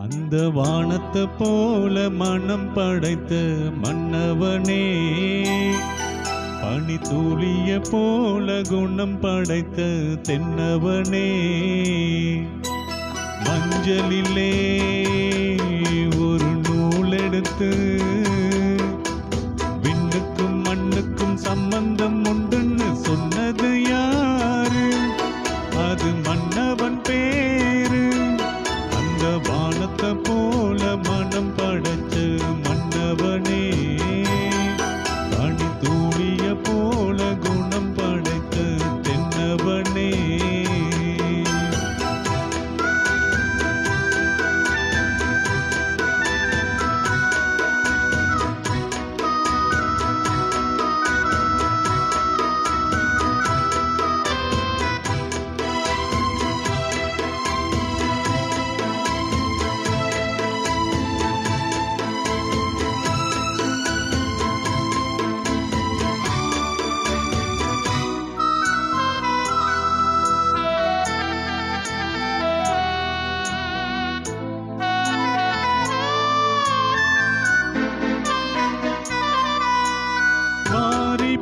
அந்த வானத்தை போல மனம் படைத்த மன்னவனே, பனி தூளிய போல குணம் படைத்த தென்னவனே, மஞ்சளிலே ஒரு நூல் எடுத்து விண்ணுக்கும் மண்ணுக்கும் சம்பந்தம் உண்டுன்னு சொன்னது யாரு? அது மன்னவன் பேரு. அந்த வானத்தை போல மனம் படைச்ச மன்னவனே, பனி தூளிய போல குணம் படைத்த தென்னவனே.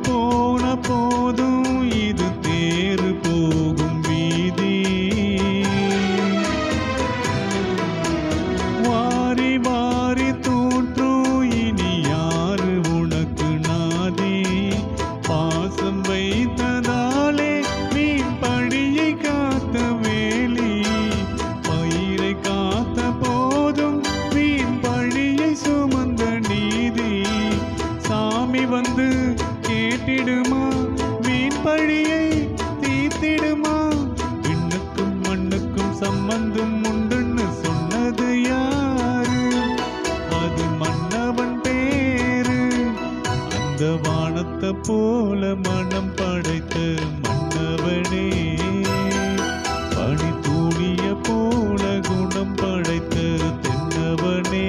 போன போதும் இது தேறு போகும் வீதி, வாரி வாரி தூற்றும் இனி யாரு உனக்கு நாதி? பாசம் வைத்ததாலே நீ பழியை காத்த வேலி, பயிரை காத்த போதும் நீ பழியை சுமந்த நீதி. சாமி வந்து கேட்டிடுமா, வீண் பழியை தீர்த்திடுமா? விண்ணுக்கும் மண்ணுக்கும் சம்பந்தம் உண்டுன்னு சொன்னது யாரு? அது மன்னவன் பேரு. அந்த வானத்தை போல மனம் படைத்த மன்னவனே, பனி தூளிய போல குணம் படைத்த தென்னவனே.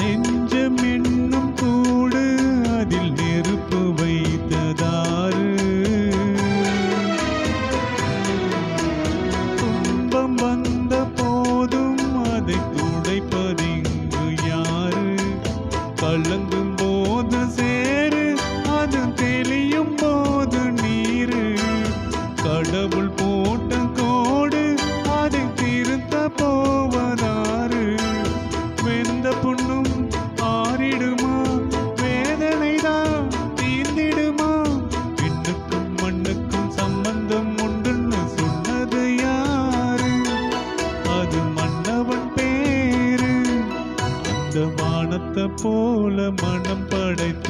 நெஞ்சம் என்னும் கூடு அதில் நெருப்பு வைத்ததாறு? துன்பம் வந்த போதும் அதை துடைப்பதிங்கு யாரு? கலங்கும் போது சேரு, அது தெளியும் போது நீரு. கடவுள் போட்ட கோடு அதை திருத்த போவதாரு? வெந்த புண்ணும் ஆறிடுமா, வேதனைதான் தீர்ந்திடுமா? விண்ணுக்கும் மண்ணுக்கும் சம்பந்தம் உண்டுன்னு சொன்னது யாரு? அது மன்னவன் பேரு. அந்த வானத்தை போல மனம் படைத்த